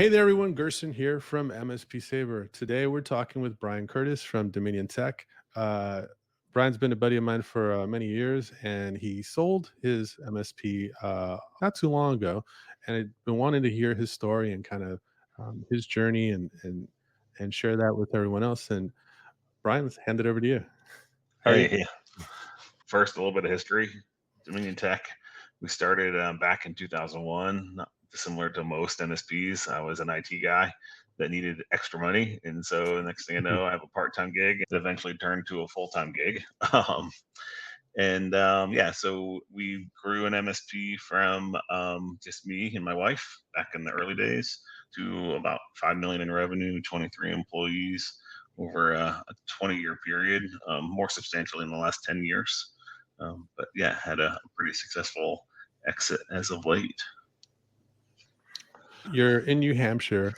Hey there, everyone. Gerson here from MSP Saber. Today, we're talking with Brian Curtis from Dominion Tech. Uh, Brian's been a buddy of mine for many years, and he sold his MSP not too long ago. And I've been wanting to hear his story and kind of his journey and share that with everyone else. And Brian, let's hand it over to you. How are you? Hey, first, a little bit of history. Dominion Tech, we started back in 2001, not dissimilar to most NSPs. I was an IT guy that needed extra money. And so, the next thing I know, I have a part time gig that eventually turned to a full time gig. Um, yeah, so we grew an MSP from just me and my wife back in the early days to about 5 million in revenue, 23 employees over a 20-year period, more substantially in the last 10 years. But yeah, had a pretty successful exit as of late. You're in New Hampshire.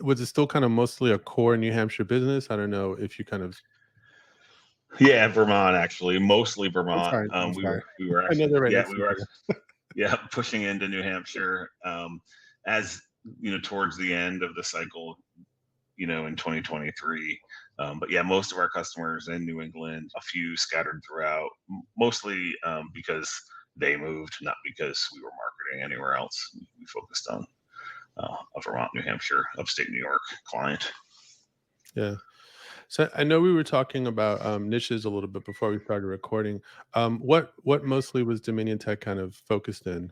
Was it still kind of mostly a core New Hampshire business? I don't know if you kind of. Yeah, Vermont actually, mostly I'm Vermont. sorry. I'm sorry. We were I know actually they're right yeah next we to each were other. yeah pushing into New Hampshire as towards the end of the cycle, in 2023. But yeah, most of our customers in New England, a few scattered throughout, mostly because they moved, not because we were marketing anywhere else. We focused on a Vermont, New Hampshire, upstate New York client. Yeah. So I know we were talking about niches a little bit before we started recording. What mostly was Dominion Tech kind of focused in?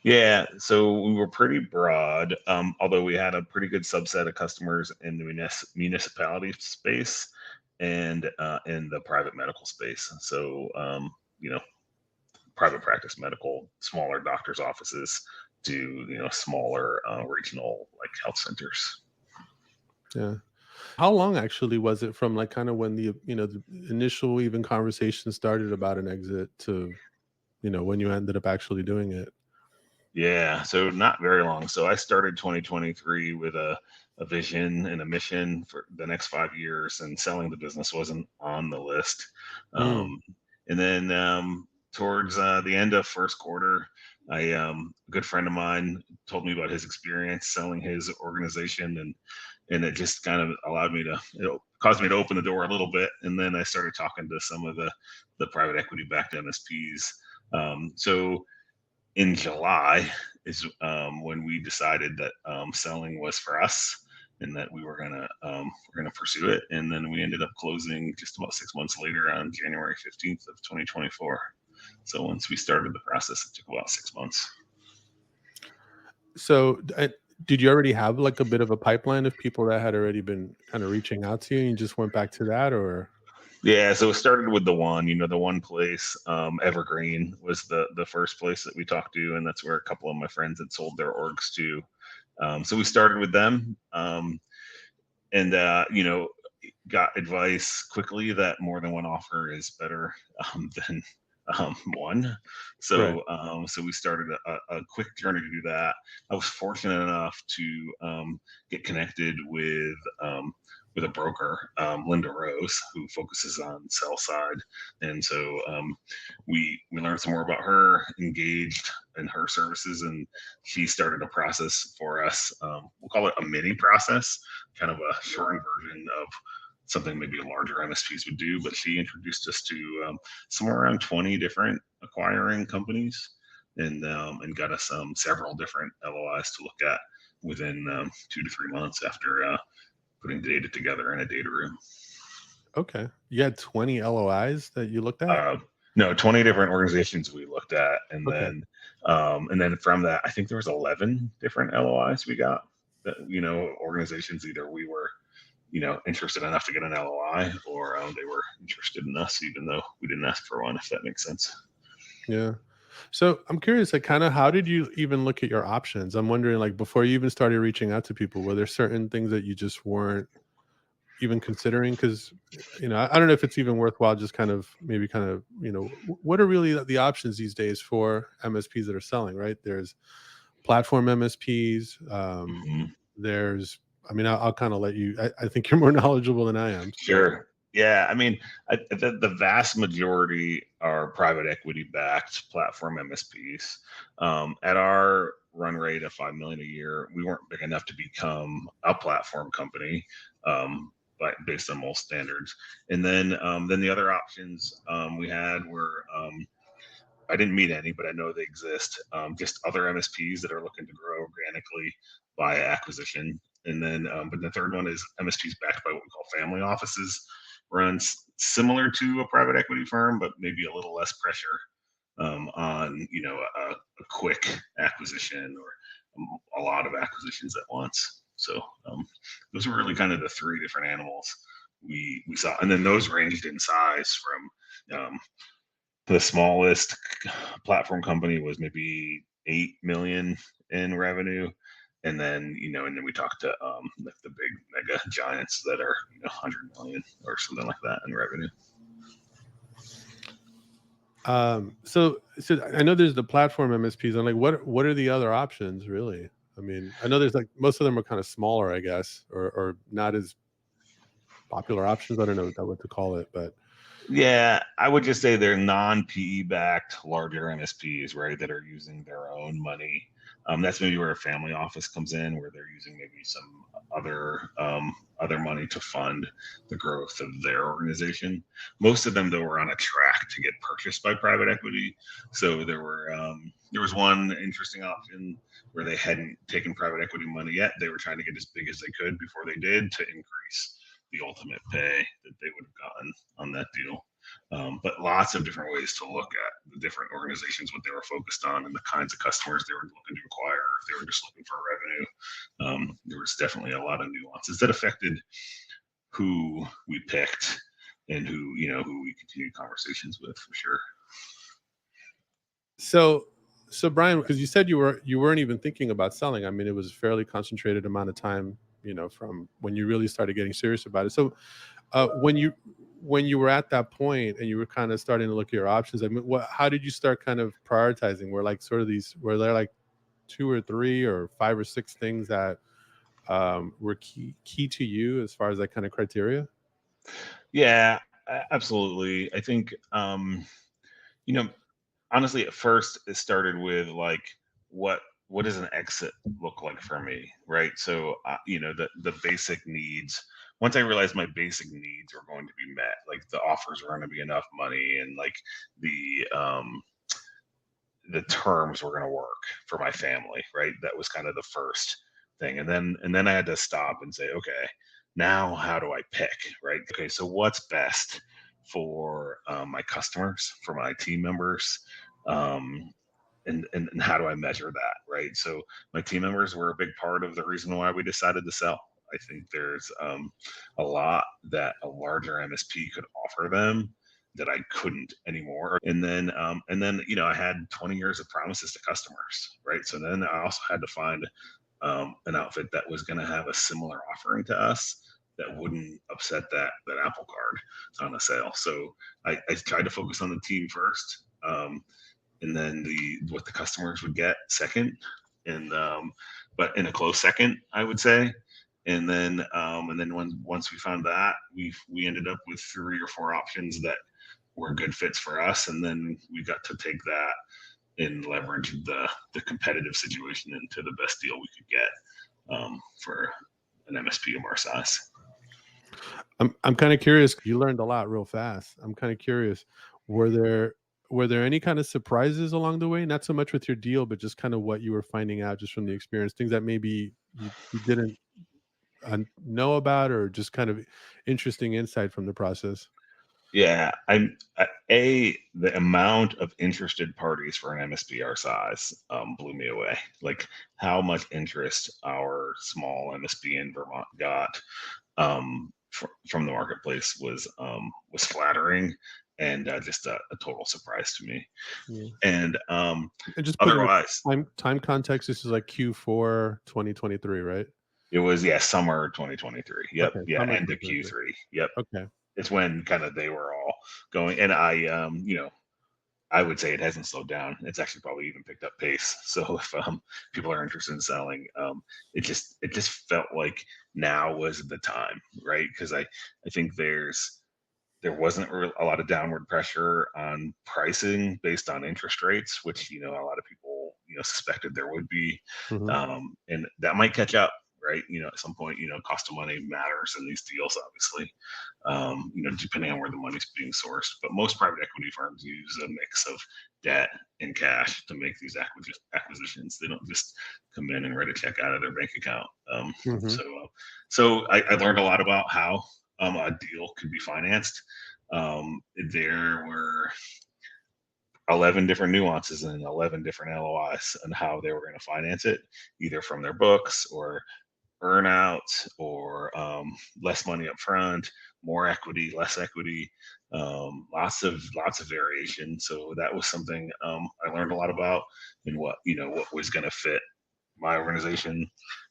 Yeah, so we were pretty broad, although we had a pretty good subset of customers in the municipality space and in the private medical space. So, private practice medical, smaller doctors' offices to smaller regional like health centers. Yeah. How long actually was it from like kind of when the initial even conversation started about an exit to when you ended up actually doing it? Yeah, so not very long. So I started 2023 with a vision and a mission for the next 5 years, and selling the business wasn't on the list. Mm, Um, and then towards the end of first quarter, a good friend of mine told me about his experience selling his organization, and it just kind of allowed me to, caused me to open the door a little bit. And then I started talking to some of the private equity backed MSPs. So in July is when we decided that selling was for us and that we're gonna pursue it. And then we ended up closing just about 6 months later on January 15th of 2024. So once we started the process, it took about 6 months. so did you already have like a bit of a pipeline of people that had already been kind of reaching out to you and you just went back to that, or? Yeah, so it started with the one place. Evergreen was the first place that we talked to, and that's where a couple of my friends had sold their orgs to. So we started with them, and got advice quickly that more than one offer is better than one. Right. So we started a quick journey to do that. I was fortunate enough to get connected with a broker, Linda Rose, who focuses on sell side, and so we learned some more about her, engaged in her services, and she started a process for us. We'll call it a mini process, kind of a shortened version of something maybe larger MSPs would do. But she introduced us to somewhere around 20 different acquiring companies, and got us several different LOIs to look at within 2 to 3 months after putting data together in a data room. Okay. You had 20 LOIs that you looked at? Uh, no, 20 different organizations we looked at, Okay. and then from that, I think there was 11 different LOIs we got. That organizations either we were interested enough to get an LOI, or they were interested in us, even though we didn't ask for one, if that makes sense. Yeah. So I'm curious, like, kind of how did you even look at your options? I'm wondering, like, before you even started reaching out to people, were there certain things that you just weren't even considering? Because, I don't know if it's even worthwhile just kind of maybe kind of, what are really the options these days for MSPs that are selling, right? There's platform MSPs. Mhm. I mean, I'll kind of let you, I think you're more knowledgeable than I am. So, Sure. Yeah, I mean, the vast majority are private equity backed platform MSPs. At our run rate of 5 million a year. We weren't big enough to become a platform company, but based on most standards. And then the other options we had were I didn't meet any, but I know they exist. Just other MSPs that are looking to grow organically by acquisition. And then, but the third one is MSPs backed by what we call family offices, runs similar to a private equity firm, but maybe a little less pressure on a quick acquisition or a lot of acquisitions at once. So those were really kind of the three different animals we saw, and then those ranged in size from the smallest platform company was maybe 8 million in revenue, and then we talked to like the big mega giants that are 100 million or something like that in revenue. So I know there's the platform MSPs. And like, what are the other options really? I mean, I know there's like most of them are kind of smaller, I guess, or not as popular options. I don't know what to call it, but Yeah, I would just say they're non-PE backed larger MSPs, right, that are using their own money. That's maybe where a family office comes in, where they're using maybe some other money to fund the growth of their organization. Most of them, though, were on a track to get purchased by private equity. So there was one interesting option where they hadn't taken private equity money yet. They were trying to get as big as they could before they did to increase the ultimate pay that they would have gotten on that deal. But lots of different ways to look at the different organizations, what they were focused on, and the kinds of customers they were looking to acquire, if they were just looking for revenue. There was definitely a lot of nuances that affected who we picked and who we continued conversations with for sure. so so Brian, because you said you weren't even thinking about selling. I mean, it was a fairly concentrated amount of time, from when you really started getting serious about it. So when you were at that point and you were kind of starting to look at your options, I mean, how did you start kind of prioritizing? Were there like two or three or five or six things that were key to you as far as that kind of criteria? Yeah, absolutely. I think you know honestly, at first it started with like what what does an exit look like for me, right? So the basic needs. Once I realized my basic needs were going to be met, like the offers were going to be enough money, and like the um, the terms were going to work for my family, right? That was kind of the first thing, and then I had to stop and say, okay, now how do I pick, right? Okay, so what's best for my customers, for my team members, um, and how do I measure that, right? So my team members were a big part of the reason why we decided to sell. I think there's a lot that a larger MSP could offer them that I couldn't anymore. And then I had 20 years of promises to customers, right? So then I also had to find an outfit that was going to have a similar offering to us that wouldn't upset that apple card on a sale. So I tried to focus on the team first. And then what the customers would get second, and but in a close second, I would say. And then once we found that, we ended up with 3 or 4 options that were good fits for us, and then we got to take that and leverage the competitive situation into the best deal we could get for an MSP of our size. I'm kind of curious. You learned a lot real fast. I'm kind of curious. Were there were there any kind of surprises along the way? Not so much with your deal, but just kind of what you were finding out just from the experience, things that maybe you didn't know about, or just kind of interesting insight from the process. Yeah, the amount of interested parties for an MSP our size blew me away. Like how much interest our small MSP in Vermont got from the marketplace was flattering and just a total surprise to me. Yeah. And And just put it in otherwise, time context. This is like Q4 2023, right? it was summer 2023. Yep, Okay, yeah, summer end of 2023. Q3. Yep, Okay. it's when kind of they were all going, and I would say it hasn't slowed down. It's actually probably even picked up pace. So if people are interested in selling, it just felt like now was the time, right? Because I think there wasn't a lot of downward pressure on pricing based on interest rates, which a lot of people suspected there would be, Mhm. and that might catch up. Right, at some point, cost of money matters in these deals, obviously, depending on where the money's being sourced. But most private equity firms use a mix of debt and cash to make these acquisitions. They don't just come in and write a check out of their bank account. Mhm. So I learned a lot about how a deal could be financed. There were 11 different nuances and 11 different LOIs and how they were going to finance it, either from their books or earnout or less money up front, more equity, less equity, lots of variation. So that was something I learned a lot about, and what was going to fit my organization.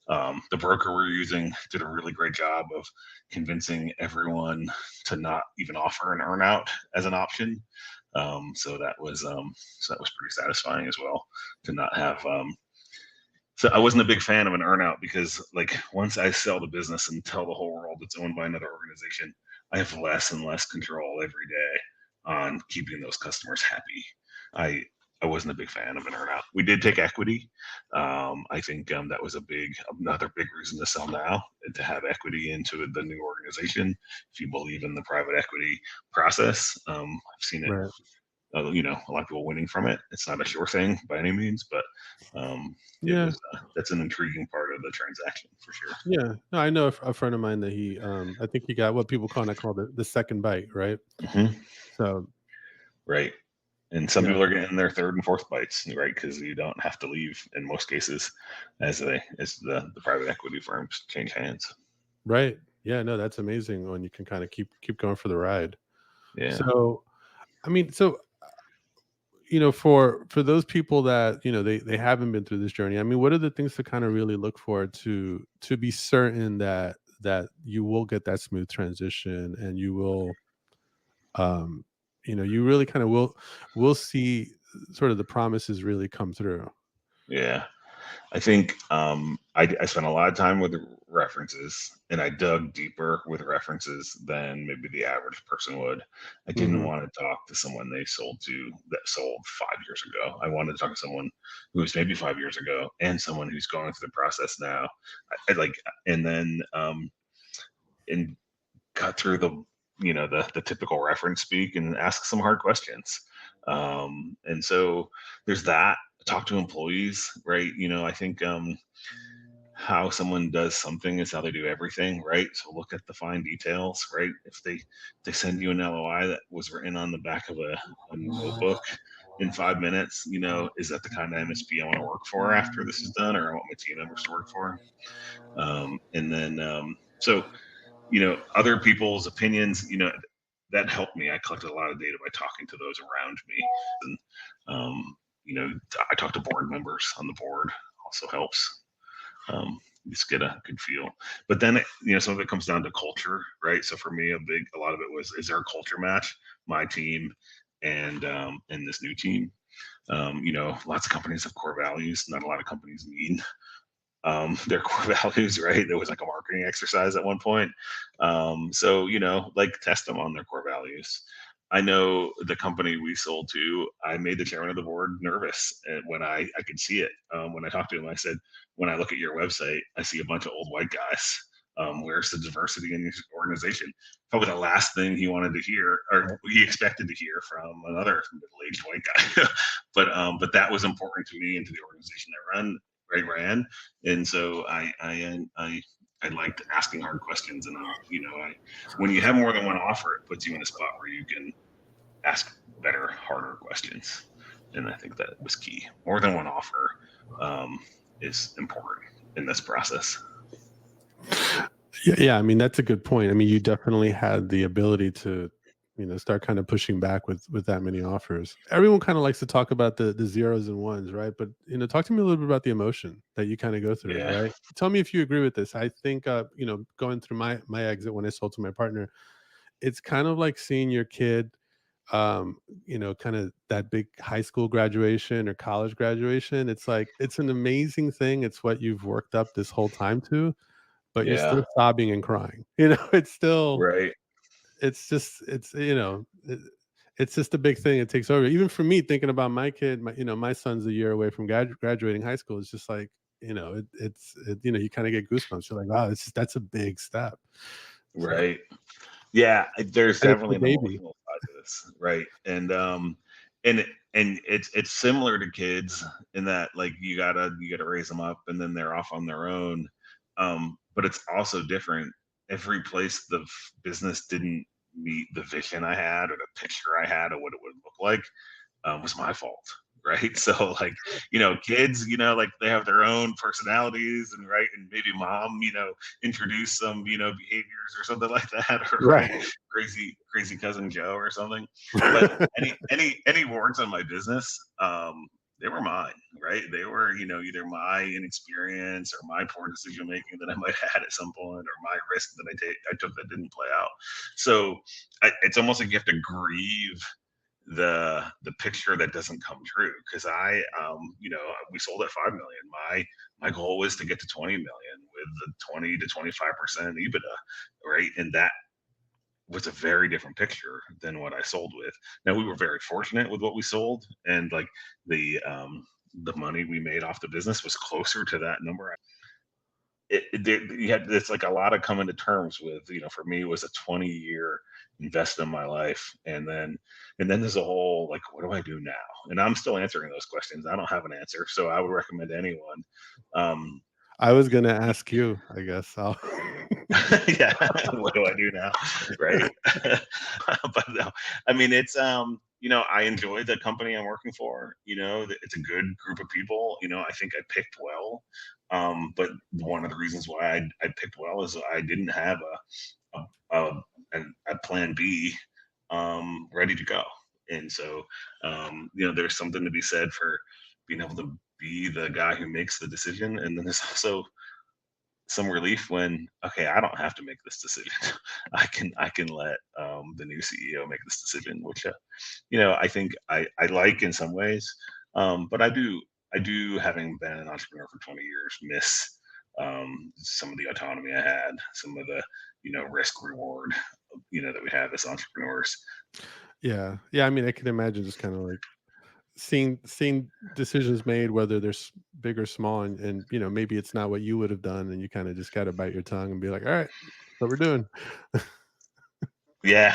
The broker we're using did a really great job of convincing everyone to not even offer an earnout as an option. So that was pretty satisfying as well to not have so I wasn't a big fan of an earnout because, like, once I sell the business and tell the whole world it's owned by another organization, I have less and less control every day on keeping those customers happy. I I wasn't a big fan of an earnout. We did take equity. I think that was another big reason to sell now, to have equity into the new organization. If you believe in the private equity process, I've seen it, Right. a lot of people winning from it. It's not a sure thing by any means, but it Yeah. was that's an intriguing part of the transaction for sure. Yeah. No, I know a friend of mine that I think he got what people call the second bite, right? Hmm. So, Right. And some yeah. people are getting their third and fourth bites, right? Because you don't have to leave in most cases as the private equity firms change hands. Right. Yeah, no, that's amazing when you can kinda keep going for the ride. Yeah. So, I mean, for those people that, they haven't been through this journey, I mean, what are the things to kinda really look for to be certain that you will get that smooth transition and you will, um, you really kinda will see sort of the promises really come through? Yeah. I think I spent a lot of time with references, and I dug deeper with references than maybe the average person would. I didn't Mhm. want to talk to someone they sold to that sold 5 years ago. I wanted to talk to someone who was maybe 5 years ago, and someone who's going through the process now. I like, and then and cut through the typical reference speak and ask some hard questions. And so there's that. Talk to employees, right? I think how someone does something is how they do everything, right? So look at the fine details, right? If they send you an LOI that was written on the back of a notebook in 5 minutes, is that the kind of MSP I want to work for after this is done, or I want my team members to work for? And then other people's opinions, that helped me. I collected a lot of data by talking to those around me, and I talked to board members on the board. Also helps. Just get a good feel. But then, some of it comes down to culture, right? So for me, a lot of it was, is there a culture match? My team and this new team. Lots of companies have core values. Not a lot of companies need their core values, right? There was like a marketing exercise at one point. So, like, test them on their core values. I know the company we sold to, I made the chairman of the board nervous. And when I could see it, when I talked to him, I said, when I look at your website, I see a bunch of old white guys. Where's the diversity in your organization? Probably the last thing he wanted to hear, or Right. he expected to hear from another middle-aged white guy. but that was important to me and to the organization I ran. And so I liked asking hard questions, and when you have more than one offer, it puts you in a spot where you can ask better, harder questions, and I think that was key. More than one offer um, is important in this process. Yeah, yeah, I mean, that's a good point. I mean, you definitely had the ability to, start kind of pushing back with that many offers. Everyone kind of likes to talk about the zeros and ones, right? But, talk to me a little bit about the emotion that you kind of go through, Yeah, right? Tell me if you agree with this. I think, going through my exit when I sold to my partner, it's kind of like seeing your kid, kind of that big high school graduation or college graduation. It's like it's an amazing thing. It's what you've worked up this whole time to, but you're yeah, still sobbing and crying. It's still right. it's just it's it's just a big thing. It takes over. Even for me, thinking about my kid, my son's a year away from graduating high school. It's just like, you kind of get goosebumps. You're like, wow, that's a big step. So, Right. Yeah, there's and it's the definitely an baby. emotional side to this, right? And it's similar to kids in that like you gotta raise them up and then they're off on their own. But it's also different. Every place the business didn't meet the vision I had or the picture I had of what it would look like, was my fault, right? So like, kids, like they have their own personalities, and right, and maybe mom, introduce some, behaviors or something like that, or right, Right. crazy cousin Joe or something. But any warts on my business, they were mine, right? They were, either my inexperience or my poor decision making that I might have had at some point, or my risk that I took that didn't play out. So it's almost like you have to grieve the picture that doesn't come true, because we sold at 5 million. My goal was to get to 20 million with the 20 to 25% EBITDA, right? And that was a very different picture than what I sold with. Now we were very fortunate with what we sold, and like the money we made off the business was closer to that number. It's like a lot of coming to terms with, for me, it was a 20-year investment in my life. And then there's a whole, like, what do I do now? And I'm still answering those questions. I don't have an answer. So I would recommend anyone. Um, I was gonna ask you, I guess. I'll yeah, what do I do now? Right. But no, I mean, it's, I enjoy the company I'm working for. It's a good group of people. I think I picked well. But one of the reasons why I picked well is I didn't have a plan B, ready to go. And so, there's something to be said for being able to be the guy who makes the decision. And then there's also some relief when, okay, I don't have to make this decision. I can let, the new CEO make this decision, which, I think I like in some ways. But I do, having been an entrepreneur for 20 years, miss, some of the autonomy I had, some of the, risk reward, that we have as entrepreneurs. Yeah. Yeah, I mean, I can imagine just kinda like seeing decisions made, whether they're big or small, and maybe it's not what you would have done, and you kind of just got to bite your tongue and be like, all right, what we're doing. Yeah,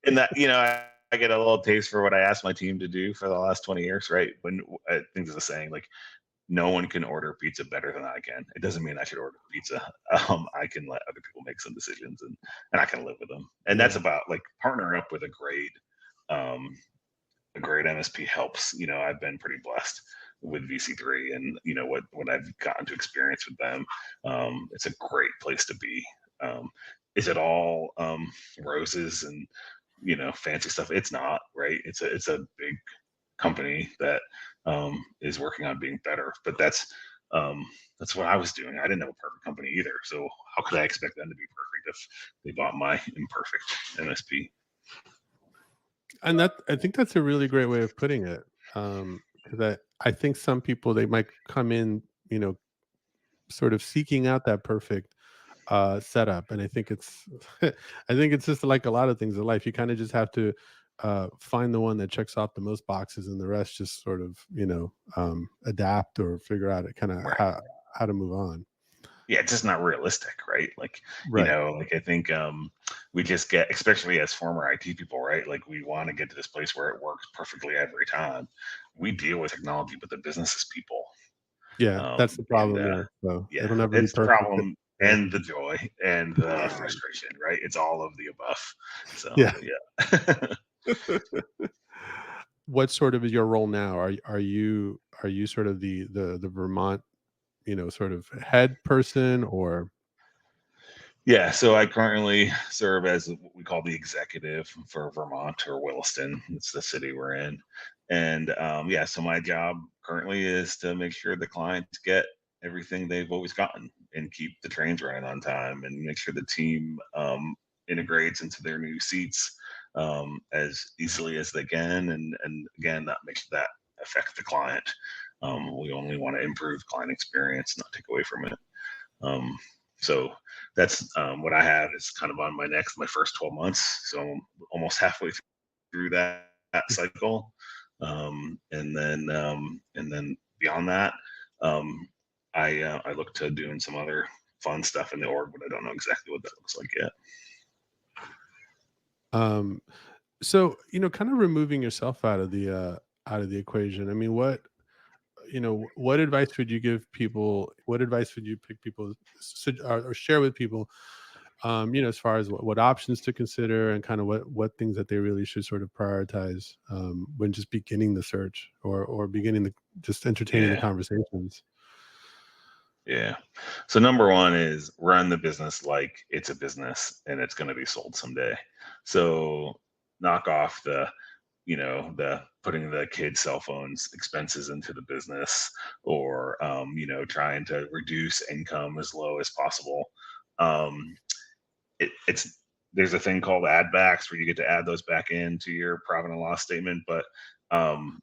and that, I get a little taste for what I asked my team to do for the last 20 years, right? When I think there's a saying like, no one can order pizza better than I can. It doesn't mean I should order pizza. I can let other people make some decisions, and I can live with them. And that's Yeah. about like partnering up with um, a great MSP helps. I've been pretty blessed with VC3, and what I've gotten to experience with them. It's a great place to be. Um, is it all, roses and, fancy stuff? It's not, right. It's a big company that, is working on being better. But that's what I was doing. I didn't have a perfect company either. So how could I expect them to be perfect if they bought my imperfect MSP? And I think that's a really great way of putting it. Because I think some people, they might come in, sort of seeking out that perfect setup. And I think it's I think it's just like a lot of things in life. You kind of just have to find the one that checks off the most boxes, and the rest just sort of, adapt or figure out it kind of Right. how to move on. Yeah, it's just not realistic, right? Like, Right. like I think, we just get, especially as former IT people, right? Like we want to get to this place where it works perfectly every time. We deal with technology, but the business is people. Yeah, Um, that's the and problem there. So Yeah, it'll never be it's the perfect. problem Yeah. and the joy and the frustration, right? It's all of the above. So Yeah. yeah. What sort of is your role now? Are you sort of the Vermont, sort of head person, or Yeah, so I currently serve as what we call the executive for Vermont, or Williston. It's the city we're in. And, yeah, so my job currently is to make sure the clients get everything they've always gotten and keep the trains running on time and make sure the team, integrates into their new seats, as easily as they can. And again, not make that affect the client. We only want to improve client experience, not take away from it. Um, so that's, what I have is kind of on my first 12 months. So I'm almost halfway through. through that cycle, and then beyond that, um, I look to doing some other fun stuff in the org, but I don't know exactly what that looks like yet. Um, so, kind of removing yourself out of the equation. I mean, what advice would you give people? What advice would you pick people or share with people? As far as what options to consider and kind of what things that they really should sort of prioritize when just beginning the search or beginning the just entertaining the Yeah. conversations. Yeah. So number one is run the business like it's a business and it's going to be sold someday. So knock off the putting the kids' cell phones expenses into the business, or trying to reduce income as low as possible. Um, it's There's a thing called add backs where you get to add those back into your profit and loss statement, but um,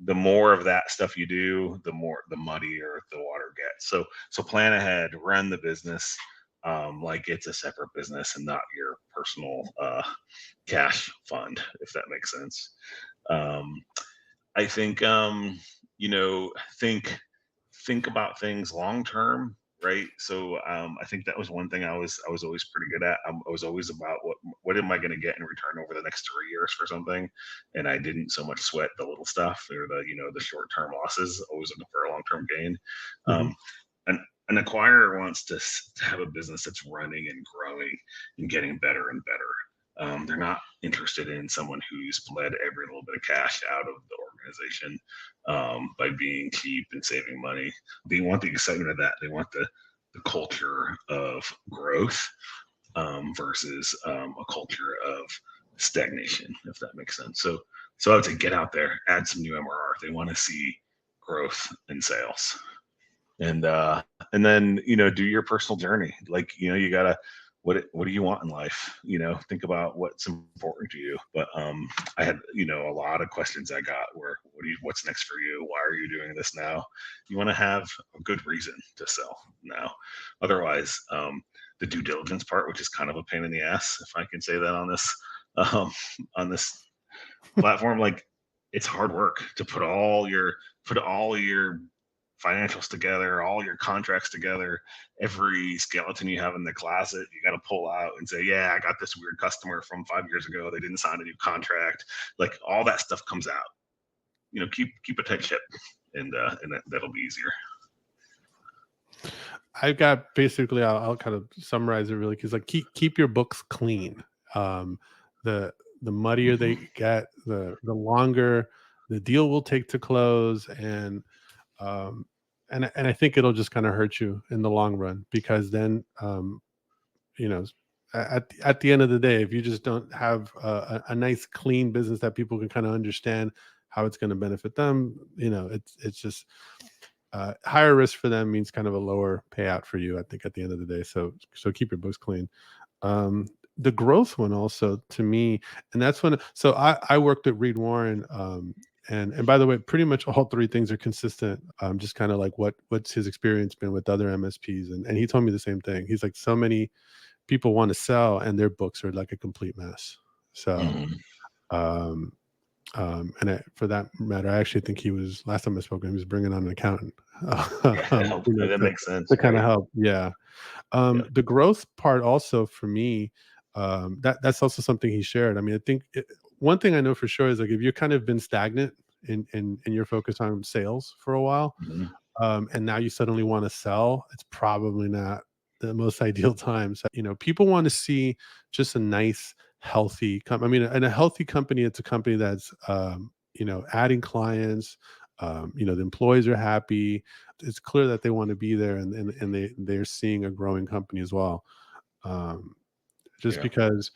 the more of that stuff you do, the muddier the water gets. So plan ahead, run the business like it's a separate business and not your personal cash fund, if that makes sense. Um, I think you know think think about things long term, right? So I think that was one thing I was always pretty good at. I was always about what am I going to get in return over the next 3 years for something, and I didn't so much sweat the little stuff or the short term losses. Always looking for a long term gain. Mhm. Um, an, an acquirer wants to have a business that's running and growing and getting better and better. They're not interested in someone who's bled every little bit of cash out of the organization by being cheap and saving money. They want the excitement of that. They want the culture of growth versus a culture of stagnation, if that makes sense. So I would say get out there, add some new MRR. They want to see growth in sales, and then do your personal journey. Like you gotta what do you want in life? Think about what's important to you. But I had a lot of questions I got were what's next for you? Why are you doing this now? You want to have a good reason to sell now. Otherwise, the due diligence part, which is kind of a pain in the ass, if I can say that um, on this platform, like it's hard work to put all your financials together, all your contracts together, every skeleton you have in the closet, you got to pull out and say, yeah, I got this weird customer from 5 years ago. They didn't sign a new contract. Like all that stuff comes out. Keep a tight ship, and that'll be easier. I've got basically, I'll kind of summarize it really because like keep your books clean. Um, the the muddier Hmm. they get, the longer the deal will take to close, um, and I think it'll just kind of hurt you in the long run because then you know at the end of the day, if you just don't have a nice clean business that people can kind of understand how it's going to benefit them, it's just higher risk for them means kind of a lower payout for you, I think, at the end of the day. So keep your books clean. Um, the growth one also to me, and that's when so I worked at Reed Warren. And by the way, pretty much all three things are consistent. Just kind of like what's his experience been with other MSPs, and he told me the same thing. He's like, so many people want to sell, and their books are like a complete mess. So, Hmm. um, for that matter, I actually think he was last time I spoke to him, he was bringing on an accountant, Yeah, that to makes sense, kind of right? help. Yeah. Yeah. The growth part also for me, that's also something he shared. I mean, I think one thing I know for sure is like if you've kind of been stagnant in your focus on sales for a while, Hmm. and now you suddenly want to sell, it's probably not the most ideal time. So, people want to see just a nice, healthy I mean, in a healthy company, it's a company that's, adding clients. The employees are happy. It's clear that they want to be there, and they're seeing a growing company as well. Um, just Yeah. because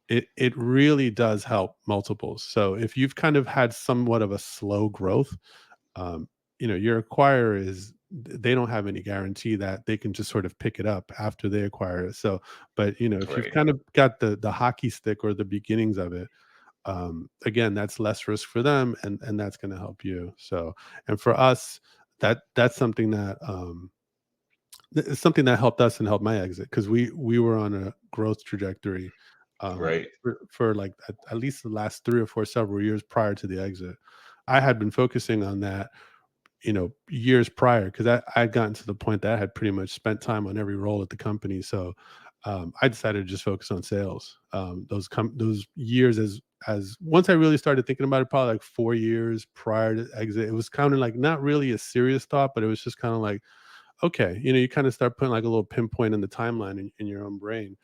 it really does help multiples. So if you've kind of had somewhat of a slow growth, um, your acquirer they don't have any guarantee that they can just sort of pick it up after they acquire it. So, but if you've Right. kind of got the hockey stick or the beginnings of it, again, that's less risk for them, and that's going to help you. So, and for us, that's something that it's something that helped us and helped my exit because we were on a growth trajectory. Right. for like at least the last 3 or 4 several years prior to the exit. I had been focusing on that, years prior, because I'd gotten to the point that I had pretty much spent time on every role at the company. So I decided to just focus on sales. Those years, as once I really started thinking about it, probably like 4 years prior to exit, it was kind of like not really a serious thought, but it was just kind of like, okay, you kind of start putting like a little pinpoint in the timeline in your own brain.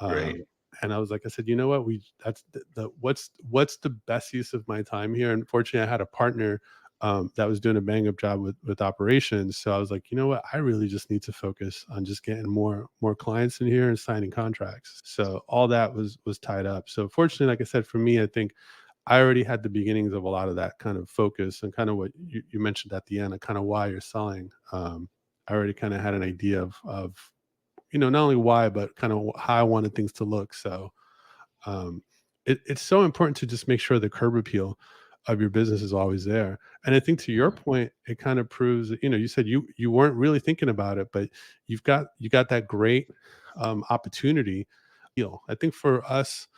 Right. And I was like, I said, you know what? That's the what's the best use of my time here? And fortunately, I had a partner that was doing a bang up job with operations. So I was like, you know what? I really just need to focus on just getting more clients in here and signing contracts. So all that was tied up. So fortunately, like I said, for me, I think I already had the beginnings of a lot of that kind of focus and kind of what you mentioned at the end, and kind of why you're selling. I already kind of had an idea of not only why, but kind of how I wanted things to look. So it's so important to just make sure the curb appeal of your business is always there. And I think to your point, it kind of proves that, you said you weren't really thinking about it, but you got that great opportunity. I think for us,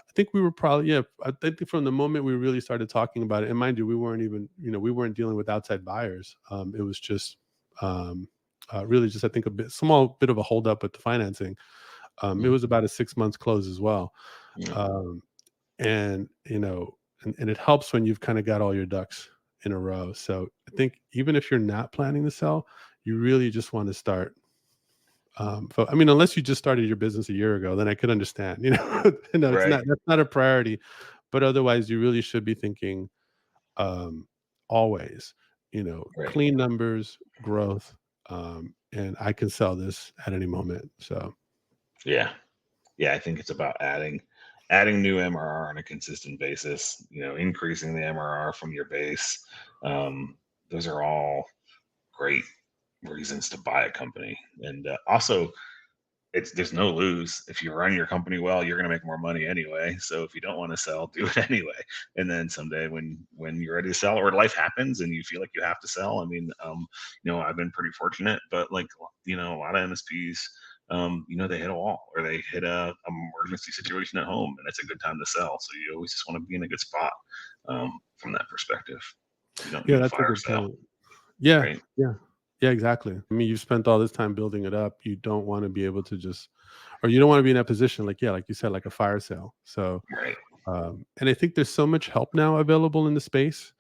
I think we were probably, yeah, I think from the moment we really started talking about it, and mind you, we weren't even, we weren't dealing with outside buyers. It was just um really just, I think, a small bit of a holdup with the financing. It Mhm. was about a 6 months close as well. Yeah. Um, and it helps when you've kind of got all your ducks in a row. So I think even if you're not planning to sell, you really just want to start. I mean, unless you just started your business a year ago, then I could understand. It's Right. not that's not a priority. But otherwise, you really should be thinking um, always. Right. Clean numbers, growth, and I can sell this at any moment. So Yeah. Yeah, I think it's about adding new MRR on a consistent basis, increasing the MRR from your base. Those are all great reasons to buy a company. And also, there's no lose. If you run your company well, you're going to make more money anyway. So if you don't want to sell, do it anyway. And then someday when you're ready to sell, or life happens and you feel like you have to sell. I mean, I've been pretty fortunate, but like a lot of MSPs, they hit a wall or they hit a emergency situation at home, and it's a good time to sell. So you always just want to be in a good spot from that perspective. You don't yeah, need a that's a fire good sale, point. Yeah, right? yeah, yeah, exactly. I mean, you've spent all this time building it up. You don't want to be able to just, or you don't want to be in that position, like, yeah, like you said, like a fire sale. So, Right, and I think there's so much help now available in the space.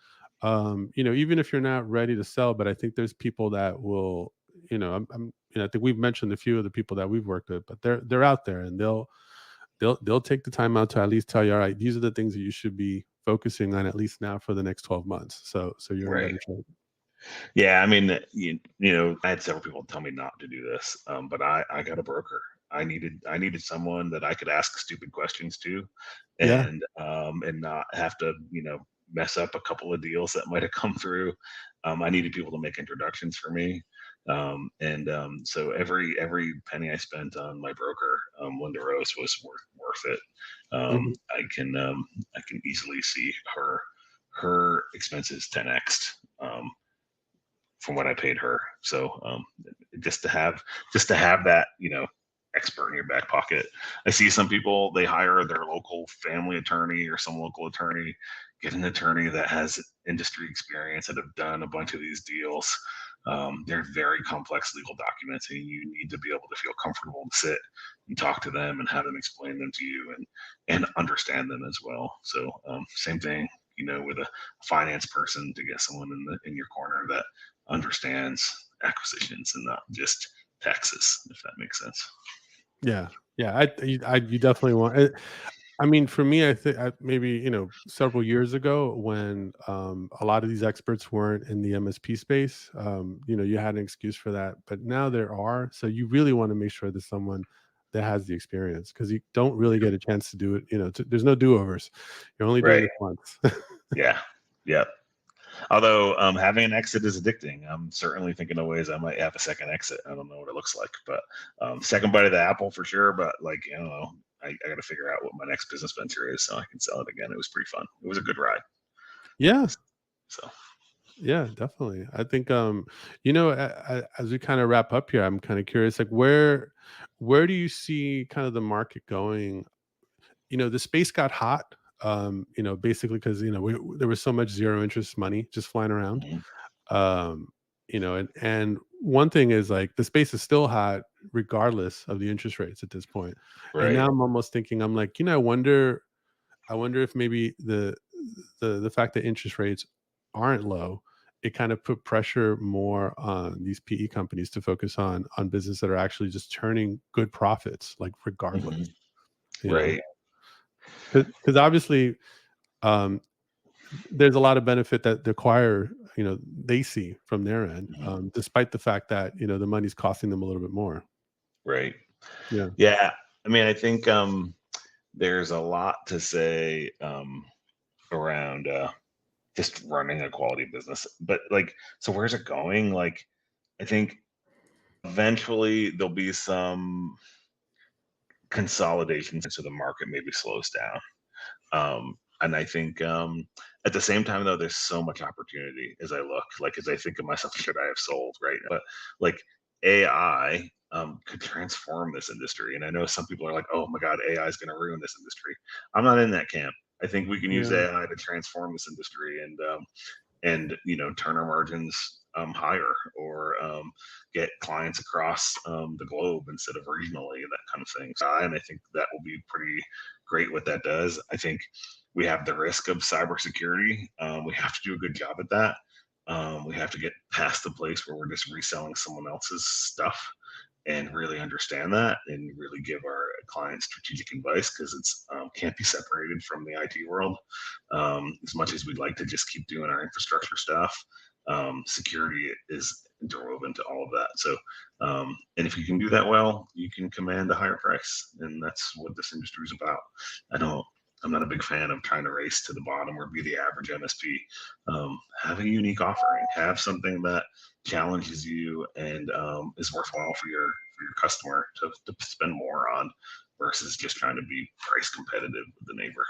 Even if you're not ready to sell, but I think there's people that will, I think we've mentioned a few of the people that we've worked with, but they're out there, and they'll take the time out to at least tell you, all right, these are the things that you should be focusing on at least now for the next 12 months. So you're in right. better shape. Yeah, I mean, I had several people tell me not to do this, but I got a broker. I needed someone that I could ask stupid questions to, Yeah. and not have to mess up a couple of deals that might have come through. I needed people to make introductions for me, and so every penny I spent on my broker, Linda Rose, was worth it. Mhm. I can easily see her expenses 10x from what I paid her. So just to have that, expert in your back pocket. I see some people, they hire their local family attorney or some local attorney, get an attorney that has industry experience that have done a bunch of these deals. They're very complex legal documents, and you need to be able to feel comfortable to sit and talk to them and have them explain them to you and understand them as well. So same thing, with a finance person, to get someone in your corner that understands acquisitions and not just taxes, if that makes sense. Yeah. Yeah. You definitely want it. I mean, for me, I think maybe, several years ago when a lot of these experts weren't in the MSP space, you had an excuse for that. But now there are. So you really want to make sure that someone that has the experience, because you don't really get a chance to do it. There's no do overs. You're only doing Right. this once. Yeah. Yeah. Although having an exit is addicting. I'm certainly thinking of ways I might have a second exit. I don't know what it looks like, but second bite of the apple for sure. But like, I don't know. I got to figure out what my next business venture is so I can sell it again. It was pretty fun. It was a good ride. Yeah. So Yeah, definitely. I think as we kind of wrap up here, I'm kind of curious, like where do you see kind of the market going the space got hot, basically because, there was so much zero interest money just flying around. Mhm. Um, and one thing is like the space is still hot regardless of the interest rates at this point. And Right. now I'm almost thinking, I'm like, I wonder if maybe the fact that interest rates aren't low, it kind of put pressure more on these PE companies to focus on business that are actually just turning good profits, like Mhm. regardless, you know, Right. because obviously, um, there's a lot of benefit that the acquirer, they see from their end, Mhm. despite the fact that, the money's costing them a little bit more. Right. Yeah. Yeah. I mean, I think there's a lot to say around just running a quality business. But like, so where's it going? Like, I think eventually there'll be some consolidation so the market maybe slows down. And I think at the same time, though, there's so much opportunity as I look, like as I think of myself, should I have sold, right? But like AI could transform this industry. And I know some people are like, oh my God, AI is going to ruin this industry. I'm not in that camp. I think we can use Yeah. AI to transform this industry and turn our margins higher or get clients across the globe instead of regionally and that kind of thing. And I think that will be pretty great what that does. I think we have the risk of cybersecurity. We have to do a good job at that. We have to get past the place where we're just reselling someone else's stuff and really understand that and really give our clients strategic advice because it's can't be separated from the IT world. As much as we'd like to just keep doing our infrastructure stuff, security is interwoven to all of that. So, and if you can do that well, you can command a higher price, and that's what this industry is about. I don't. I'm not a big fan of trying to race to the bottom or be the average MSP. Have a unique offering. Have something that challenges you and is worthwhile for your customer to spend more on versus just trying to be price competitive with the neighbor.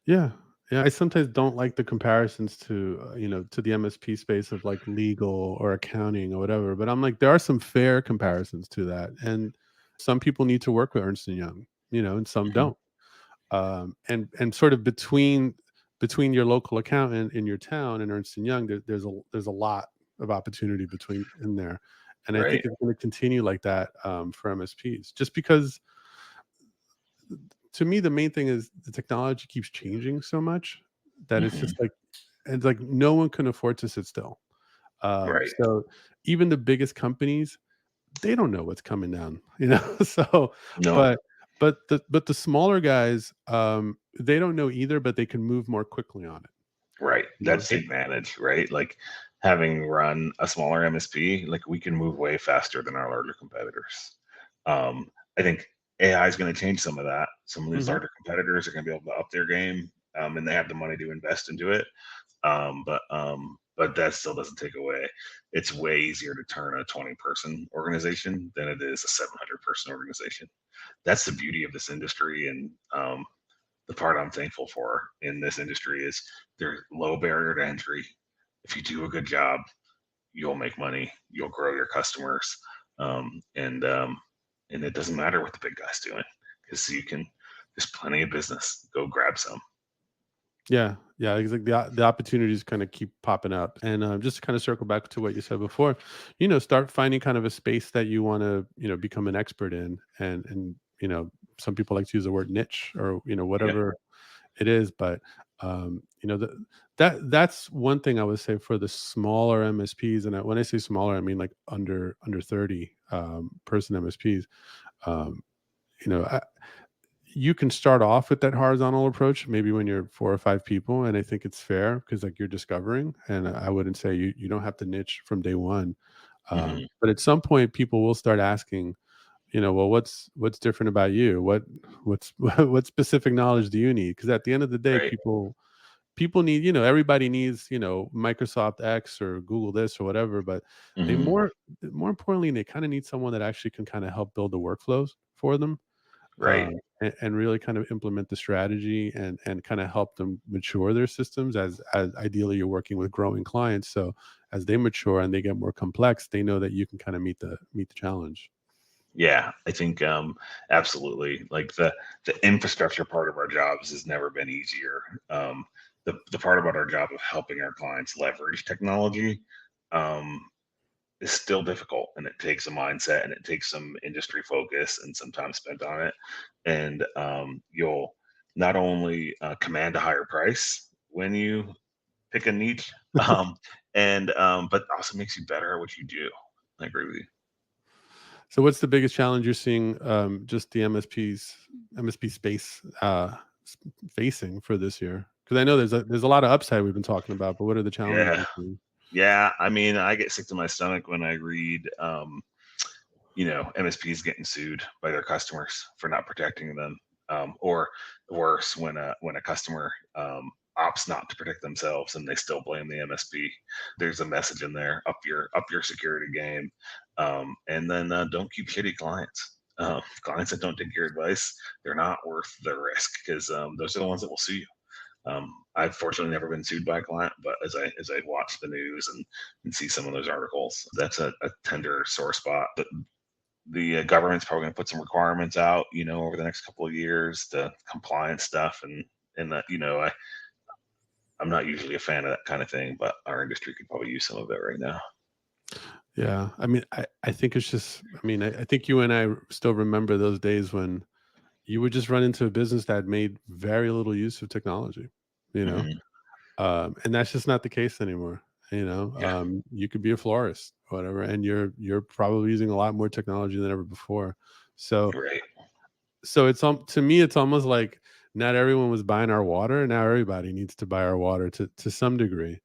Yeah. Yeah. I sometimes don't like the comparisons to the MSP space of like legal or accounting or whatever. But I'm like, there are some fair comparisons to that. And some people need to work with Ernst and Young, and some Mhm. don't. And sort of between your local accountant in your town and Ernst and Young, there's a lot of opportunity between in there. And I think Right. it's going to continue like that, for MSPs, just because to me, the main thing is the technology keeps changing so much that it's Hmm. just like it's like no one can afford to sit still. Right. So even the biggest companies, they don't know what's coming down, you know. So, No. but but the smaller guys, they don't know either, but they can move more quickly on it. Right. You know, That's the advantage, right? Like having run a smaller MSP, like we can move way faster than our larger competitors. I think AI is going to change some of that. Some of these Mhm. larger competitors are going to be able to up their game, and they have the money to invest into it. But that still doesn't take away. It's way easier to turn a 20-person organization than it is a 700-person organization. That's the beauty of this industry, and the part I'm thankful for in this industry is there's low barrier to entry. If you do a good job, you'll make money, you'll grow your customers, um, and um, and it doesn't matter what the big guy's doing because you can. There's plenty of business. Go grab some. Yeah, yeah, it's like the opportunities kind of keep popping up, and just to kind of circle back to what you said before, start finding kind of a space that you want to become an expert in, and some people like to use the word niche or Yeah. whatever it is, but that's one thing I would say for the smaller MSPs, and when I say smaller, I mean like under 30 person MSPs. Um, you know, you can start off with that horizontal approach maybe when you're 4 or 5 people, and I think it's fair because like you're discovering, and I wouldn't say you don't have to niche from day one. Hmm. But at some point people will start asking, well, what's different about you, what's what specific knowledge do you need, because at the end of the day, Right. people need, everybody needs, Microsoft X or Google this or whatever, but they Hmm. more importantly, they kind of need someone that actually can kind of help build the workflows for them, Right. and really kind of implement the strategy and kind of help them mature their systems, as ideally you're working with growing clients. So as they mature and they get more complex, they know that you can kind of meet the challenge. Yeah, I think absolutely. Like the infrastructure part of our jobs has never been easier. The part about our job of helping our clients leverage technology um, is still difficult, and it takes a mindset and it takes some industry focus and some time spent on it. And you'll not only command a higher price when you pick a niche, and but also makes you better at what you do. I agree with you. So what's the biggest challenge you're seeing, just the MSP space, facing for this year? Because I know there's a lot of upside we've been talking about, but what are the challenges Yeah, you're seeing? yeah. I mean, I get sick to my stomach when I read, MSPs getting sued by their customers for not protecting them, or worse, when a customer opts not to protect themselves and they still blame the MSP. There's a message in there: up your security game, and then don't keep shitty clients. Clients that don't take your advice, they're not worth the risk because those are the ones that will sue you. I've fortunately never been sued by a client, but as I watch the news and see some of those articles, that's a tender sore spot. But the government's probably going to put some requirements out, over the next couple of years, to compliance stuff, and that I'm not usually a fan of that kind of thing, but our industry could probably use some of it right now. Yeah, I mean, I think it's just, I mean, I think you and I still remember those days when you would just run into a business that made very little use of technology, you know? Hmm. And that's just not the case anymore. Yeah, You could be a florist, whatever, and you're probably using a lot more technology than ever before. So right. it's to me, it's almost like not everyone was buying our water. Now everybody needs to buy our water to some degree.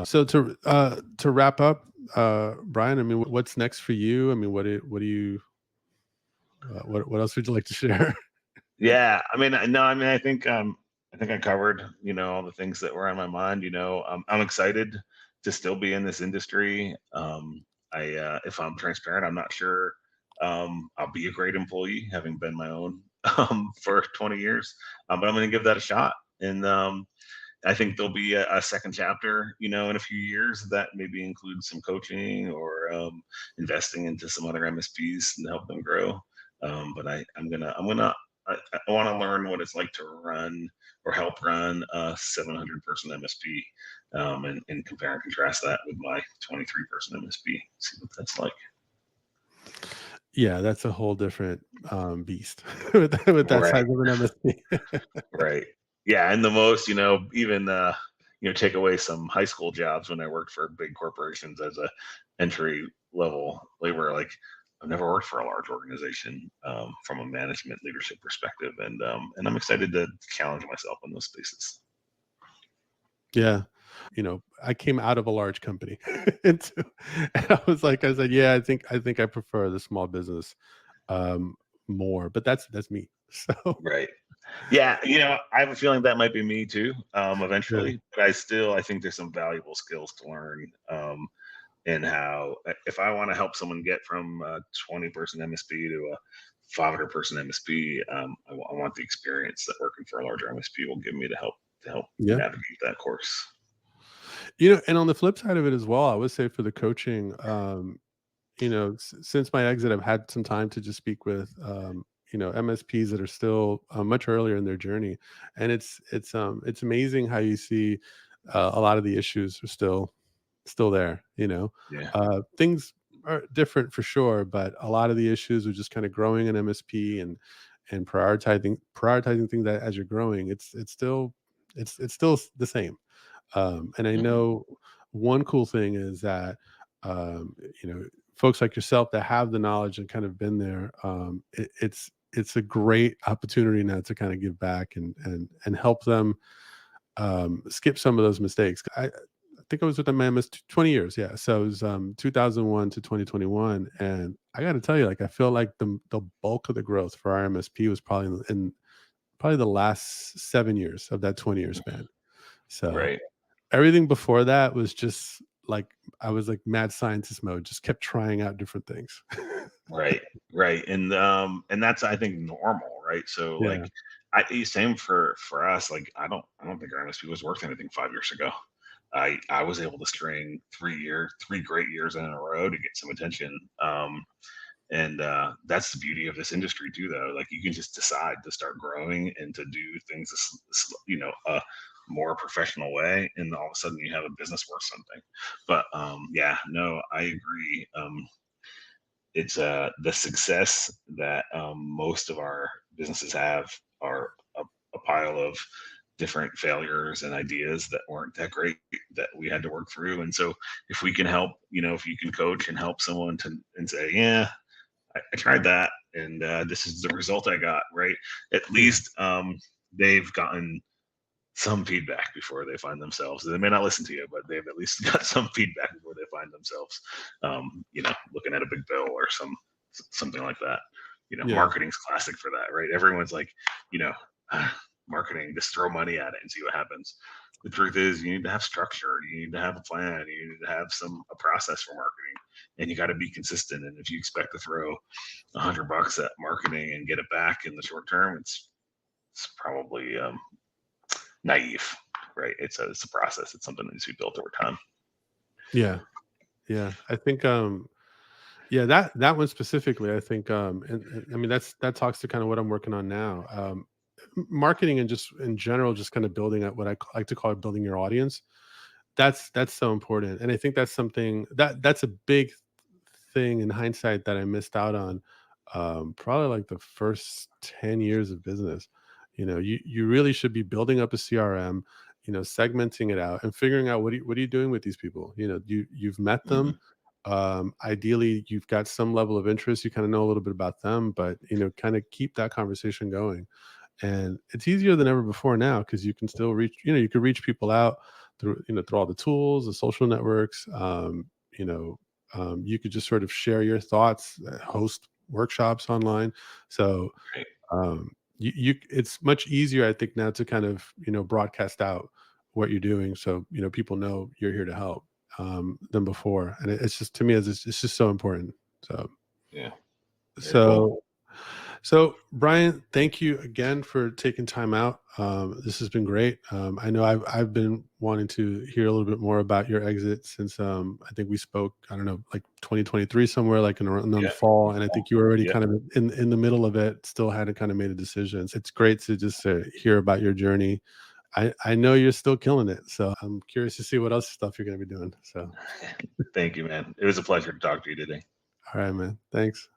So to wrap up, Brian, I mean, what's next for you? I mean, what do you what else would you like to share? Yeah, I mean, no, I mean, I think I covered, all the things that were on my mind. I'm excited to still be in this industry. If I'm transparent, I'm not sure I'll be a great employee, having been my own for 20 years, but I'm going to give that a shot. And I think there'll be a second chapter, in a few years that maybe includes some coaching or investing into some other MSPs and help them grow. But I want to learn what it's like to run or help run a 700 person MSP, and compare and contrast that with my 23-person MSP. See what that's like. Yeah, that's a whole different, beast with that size Right. of an MSP. Right. Yeah, and the most, even take away some high school jobs when I worked for big corporations as a entry level laborer. Like, I've never worked for a large organization from a management leadership perspective, and I'm excited to challenge myself in those spaces. Yeah. I came out of a large company into and I said, "Yeah, I think I prefer the small business, um, more," but that's me. So, Right. Yeah, I have a feeling that might be me too, yeah. eventually. But I think there's some valuable skills to learn, in how if I want to help someone get from a 20-person MSP to a 500-person MSP, I want the experience that working for a larger MSP will give me to help Yeah. navigate that course. And on the flip side of it as well, I would say for the coaching, since my exit, I've had some time to just speak with, MSPs that are still, much earlier in their journey, and it's amazing how you see, a lot of the issues are still there. Yeah, Things are different for sure, but a lot of the issues are just kind of growing an MSP and prioritizing things that as you're growing, it's still the same. And I hmm, know one cool thing is that, um, you know, folks like yourself that have the knowledge and kind of been there, it's a great opportunity now to kind of give back and help them, skip some of those mistakes. I think I was with them almost 20 years. Yeah. So it was, 2001 to 2021. And I got to tell you, like, I feel like the bulk of the growth for our MSP was probably in probably the last 7 years of that 20-year span. So right, everything before that was just like I was like mad scientist mode, just kept trying out different things. right, right, and that's I think normal, right? So like, Yeah. same for us. Like, I don't think our MSP was worth anything 5 years ago. I was able to string 3 great years in a row to get some attention. And that's the beauty of this industry too, though. Like you can just decide to start growing and to do things, a more professional way, and all of a sudden you have a business worth something. But yeah, no, I agree. It's the success that most of our businesses have are a pile of different failures and ideas that weren't that great that we had to work through. And so if we can help, if you can coach and help someone to and say, yeah, I tried that, and this is the result I got, right? At Yeah. least they've gotten some feedback before they find themselves. They may not listen to you, but they've at least got some feedback before they find themselves, looking at a big bill or something like that. Yeah. Marketing's classic for that, right? Everyone's like, you know, marketing, just throw money at it and see what happens. The truth is, you need to have structure. You need to have a plan. You need to have a process for marketing, and you got to be consistent. And if you expect to throw $100 at marketing and get it back in the short term, it's probably naive, right? It's a process. It's something that needs to be built over time. Yeah. Yeah. I think yeah, that one specifically, I think and I mean that talks to kind of what I'm working on now. Marketing and just in general, just kind of building up what like to call it building your audience. That's so important. And I think that's something that's a big thing in hindsight that I missed out on, probably like the first 10 years of business. You really should be building up a CRM, segmenting it out and figuring out what are you doing with these people. You've met them. Hmm. Ideally, you've got some level of interest. You kind of know a little bit about them, but kind of keep that conversation going. And it's easier than ever before now because you can still reach, you can reach people out through all the tools, the social networks. You could just sort of share your thoughts, host workshops online. So Right. it's much easier, I think, now to kind of broadcast out what you're doing, so people know you're here to help, than before. And it's just, to me, it's just so important. So Yeah. Very cool. so so, Brian, thank you again for taking time out. This has been great. I know I've been wanting to hear a little bit more about your exit since I think we spoke. I don't know, like 2023 somewhere, like in the Yeah. fall, and I think you were already Yep. kind of in the middle of it. Still hadn't kind of made a decision. So it's great to just hear about your journey. I know you're still killing it, so I'm curious to see what else stuff you're going to be doing. So, Thank you, man. It was a pleasure to talk to you today. all right, man. Thanks.